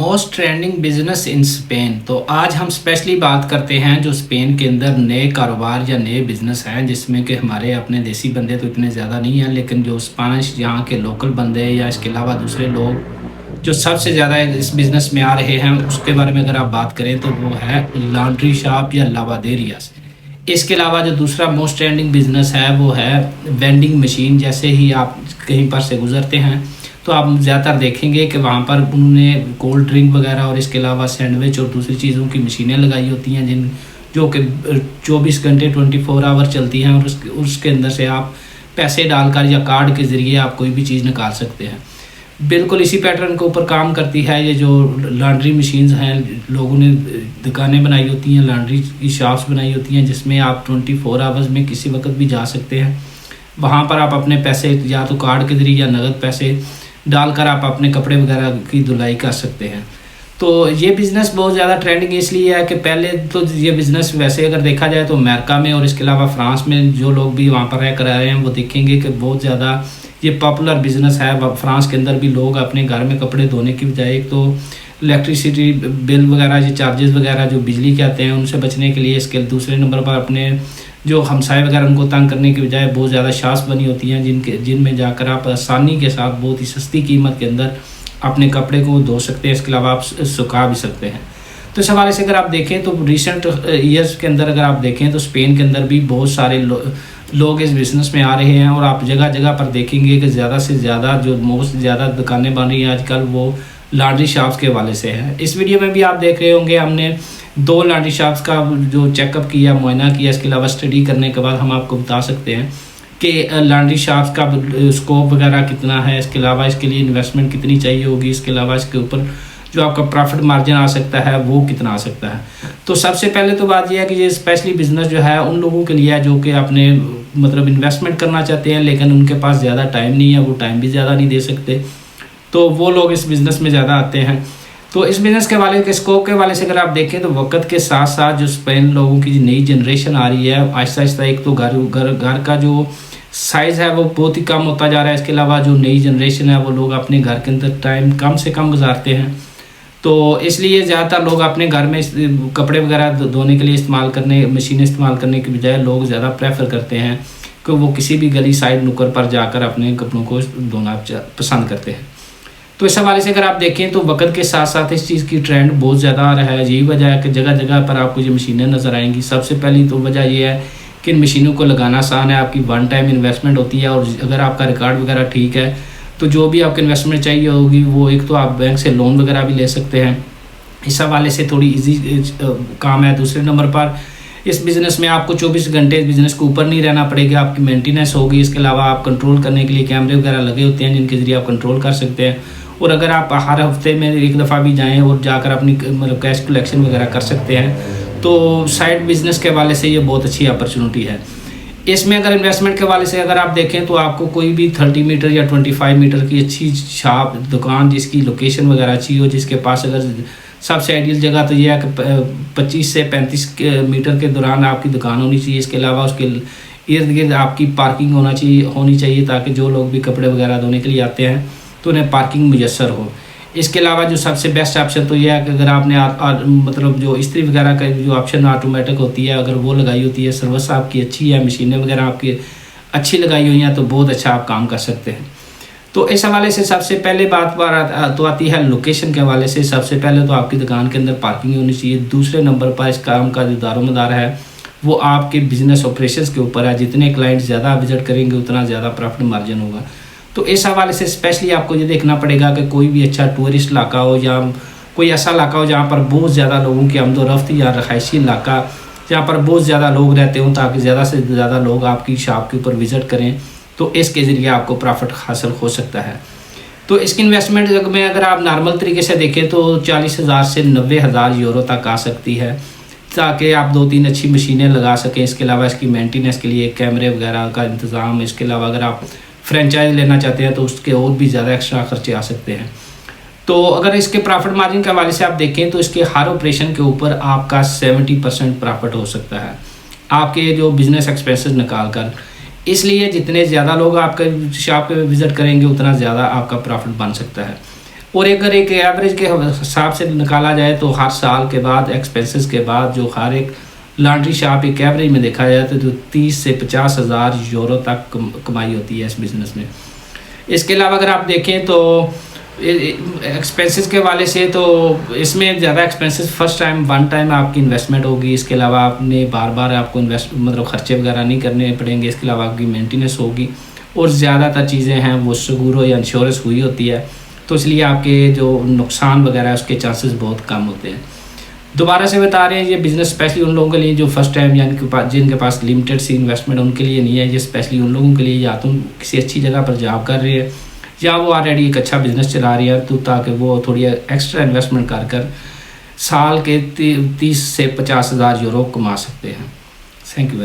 Most trending business in Spain. तो आज हम स्पेशली बात करते हैं जो स्पेन के अंदर नए कारोबार या नए बिजनेस हैं, जिसमें कि हमारे अपने देसी बंदे तो इतने ज़्यादा नहीं हैं, लेकिन जो स्पेनिश यहाँ के लोकल बंदे या इसके अलावा दूसरे लोग जो सबसे ज़्यादा इस बिज़नेस में आ रहे हैं, उसके बारे में अगर आप बात करें तो वो है लॉन्ड्री शॉप या लावादेरियास। इसके अलावा जो दूसरा मोस्ट ट्रेंडिंग बिजनेस है वो है वेंडिंग मशीन। जैसे ही आप कहीं पर से गुजरते हैं तो आप ज़्यादातर देखेंगे कि वहाँ पर उन्होंने कोल्ड ड्रिंक वगैरह और इसके अलावा सैंडविच और दूसरी चीज़ों की मशीनें लगाई होती हैं, जो कि 24 घंटे 24 आवर चलती हैं, और उसके अंदर से आप पैसे डालकर या कार्ड के ज़रिए आप कोई भी चीज़ निकाल सकते हैं। बिल्कुल इसी पैटर्न के ऊपर काम करती है ये जो लॉन्ड्री मशीन्स हैं। लोगों ने दुकानें बनाई होती हैं, लॉन्ड्री की शॉप्स बनाई होती हैं, जिसमें आप 24 आवर्स में किसी वक्त भी जा सकते हैं। वहाँ पर आप अपने पैसे या तो कार्ड के ज़रिए या नगद पैसे डालकर आप अपने कपड़े वगैरह की धुलाई कर सकते हैं। तो ये बिज़नेस बहुत ज़्यादा ट्रेंडिंग इसलिए है कि पहले तो ये बिज़नेस वैसे अगर देखा जाए तो अमेरिका में और इसके अलावा फ्रांस में जो लोग भी वहाँ पर रह कर आए हैं वो देखेंगे कि बहुत ज़्यादा ये पॉपुलर बिज़नेस है। फ्रांस के अंदर भी लोग अपने घर में कपड़े धोने की बजाय एक तो इलेक्ट्रिसिटी बिल वगैरह, ये चार्जेस वगैरह जो बिजली के आते हैं उनसे बचने के लिए, इसके दूसरे नंबर पर अपने जो हमसाए वगैरह उनको तंग करने की बजाय बहुत ज़्यादा शॉप्स बनी होती हैं जिनमें जाकर आप आसानी के साथ बहुत ही सस्ती कीमत के अंदर अपने कपड़े को धो सकते हैं। इसके अलावा आप सुखा भी सकते हैं। तो इस हवाले से अगर आप देखें तो रिसेंट ईयर्स के अंदर अगर आप देखें तो स्पेन के अंदर भी बहुत सारे लोग इस बिज़नेस में आ रहे हैं, और आप जगह जगह पर देखेंगे कि ज़्यादा से ज़्यादा जो मोस्ट ज़्यादा दुकानें बन रही हैं आजकल वो लॉन्ड्री शॉप्स के हवाले से है। इस वीडियो में भी आप देख रहे होंगे हमने 2 लॉन्ड्री शॉप्स का जो चेकअप किया, मुआयना किया। इसके अलावा स्टडी करने के बाद हम आपको बता सकते हैं कि लॉन्ड्री शॉप्स का स्कोप वगैरह कितना है, इसके अलावा इसके लिए इन्वेस्टमेंट कितनी चाहिए होगी, इसके अलावा इसके ऊपर जो आपका प्रॉफिट मार्जिन आ सकता है वो कितना आ सकता है। तो सबसे पहले तो बात यह है कि ये स्पेशली बिजनेस जो है उन लोगों के लिए है जो कि अपने मतलब इन्वेस्टमेंट करना चाहते हैं, लेकिन उनके पास ज़्यादा टाइम नहीं है, वो टाइम भी ज़्यादा नहीं दे सकते, तो वो लोग इस बिज़नेस में ज़्यादा आते हैं। तो इस बिज़नेस के वाले के स्कोप के वाले से अगर आप देखें तो वक्त के साथ साथ जो स्पेन लोगों की नई जनरेशन आ रही है, आहिस्ता आहिस्ता एक तो घर का जो साइज़ है वो बहुत ही कम होता जा रहा है। इसके अलावा जो नई जनरेशन है वो लोग अपने घर के अंदर टाइम कम से कम गुजारते हैं, तो इसलिए ज़्यादातर लोग अपने घर में कपड़े वगैरह धोने के लिए मशीनें इस्तेमाल करने के बजाय लोग ज़्यादा प्रेफर करते हैं कि वो किसी भी गली साइड नुक्कड़ पर जाकर अपने कपड़ों को धोना पसंद करते हैं। तो इस हवाले से अगर आप देखें तो वक्त के साथ साथ इस चीज़ की ट्रेंड बहुत ज़्यादा आ रहा है। यही वजह है कि जगह जगह पर आपको ये मशीनें नज़र आएंगी। सबसे पहली तो वजह ये है कि इन मशीनों को लगाना आसान है, आपकी वन टाइम इन्वेस्टमेंट होती है, और अगर आपका रिकॉर्ड वगैरह ठीक है तो जो भी आपको इन्वेस्टमेंट चाहिए होगी वो एक तो आप बैंक से लोन वगैरह भी ले सकते हैं। इस हवाले से थोड़ी इजी काम है। दूसरे नंबर पर इस बिज़नेस में आपको 24 घंटे इस बिज़नेस के ऊपर नहीं रहना पड़ेगा, आपकी मेंटेनेंस होगी। इसके अलावा आप कंट्रोल करने के लिए कैमरे वगैरह लगे होते हैं जिनके ज़रिए आप कंट्रोल कर सकते हैं, और अगर आप हर हफ्ते में एक दफ़ा भी जाएँ और जाकर अपनी मतलब कैश कलेक्शन वगैरह कर सकते हैं, तो साइड बिज़नेस के हवाले से ये बहुत अच्छी अपॉर्चुनिटी है। इसमें अगर इन्वेस्टमेंट के वाले से अगर आप देखें तो आपको कोई भी 30 मीटर या 25 मीटर की अच्छी शॉप दुकान जिसकी लोकेशन वगैरह अच्छी हो, जिसके पास अगर सबसे आइडियल जगह तो यह है कि 25 से 35 मीटर के दौरान आपकी दुकान होनी चाहिए। इसके अलावा उसके इर्द गिर्द आपकी पार्किंग होनी चाहिए ताकि जो लोग भी कपड़े वगैरह धोने के लिए आते हैं तो उन्हें पार्किंग मुयस्सर हो। इसके अलावा जो सबसे बेस्ट ऑप्शन तो यह है कि अगर आपने मतलब जो इस्त्री वगैरह का जो ऑप्शन ऑटोमेटिक होती है अगर वो लगाई होती है, सर्विस आपकी अच्छी है, मशीनें वगैरह आपकी अच्छी लगाई हुई हैं, तो बहुत अच्छा आप काम कर सकते हैं। तो इस हवाले से सबसे पहले बात तो आती है लोकेशन के हवाले से। सबसे पहले तो आपकी दुकान के अंदर पार्किंग होनी चाहिए। दूसरे नंबर पर इस काम का जो दारोमदार है वो आपके बिजनेस ऑपरेशंस के ऊपर है। जितने क्लाइंट ज़्यादा विजिट करेंगे उतना ज़्यादा प्रॉफिट मार्जिन होगा। तो इस हवाले से स्पेशली आपको ये देखना पड़ेगा कि कोई भी अच्छा टूरिस्ट इलाका हो या कोई ऐसा इलाका हो जहाँ पर बहुत ज़्यादा लोगों की आमदोरफ्त या रहायशी इलाका जहाँ पर बहुत ज़्यादा लोग रहते हों, ताकि ज़्यादा से ज़्यादा लोग आपकी शॉप के ऊपर विज़िट करें, तो इसके ज़रिए आपको प्रॉफिट हासिल हो सकता है। तो इसकी इन्वेस्टमेंट में अगर आप नॉर्मल तरीके से देखें तो 40,000 से 90,000 यूरो तक आ सकती है, ताकि आप 2-3 अच्छी मशीनें लगा सकें। इसके अलावा इसकी मेंटेनेंस के लिए कैमरे वगैरह का इंतज़ाम, इसके अलावा अगर आप फ्रेंचाइज लेना चाहते हैं तो उसके और भी ज़्यादा एक्स्ट्रा खर्चे आ सकते हैं। तो अगर इसके प्रॉफिट मार्जिन के हवाले से आप देखें तो इसके हर ऑपरेशन के ऊपर आपका 70% प्रॉफिट हो सकता है आपके जो बिज़नेस एक्सपेंसेस निकाल कर। इसलिए जितने ज़्यादा लोग आपके शॉप पे विज़िट करेंगे उतना ज़्यादा आपका प्रॉफिट बन सकता है। और अगर एक एवरेज के हिसाब से निकाला जाए तो हर साल के बाद एक्सपेंसेस के बाद जो हर एक लॉन्ड्री शॉप एक एवरेज में देखा जाए तो 30 से 50 हज़ार यूरो तक कमाई होती है इस बिज़नेस में। इसके अलावा अगर आप देखें तो एक्सपेंसेस के वाले से तो इसमें ज़्यादा expenses first time one time आपकी इन्वेस्टमेंट होगी। इसके अलावा आपने बार बार आपको मतलब खर्चे वगैरह नहीं करने पड़ेंगे। इसके अलावा आपकी मेंटेनेंस होगी और ज़्यादातर चीज़ें हैं वो सगुरो या इंश्योरेंस हुई होती है, तो इसलिए आपके जो नुकसान वगैरह है उसके चांसेस बहुत कम होते हैं। दोबारा से बता रहे हैं ये बिज़नेस स्पेशली उन लोगों के लिए जो फर्स्ट टाइम या जिनके पास लिमिटेड सी इन्वेस्टमेंट उनके लिए नहीं है। ये स्पेशली उन लोगों के लिए या तो किसी अच्छी जगह पर जॉब कर रहे हैं या वो ऑलरेडी एक अच्छा बिज़नेस चला रही है, तो ताकि वो थोड़ी एक्स्ट्रा इन्वेस्टमेंट कर साल के 30 से 50 हज़ार यूरो कमा सकते हैं। Thank you.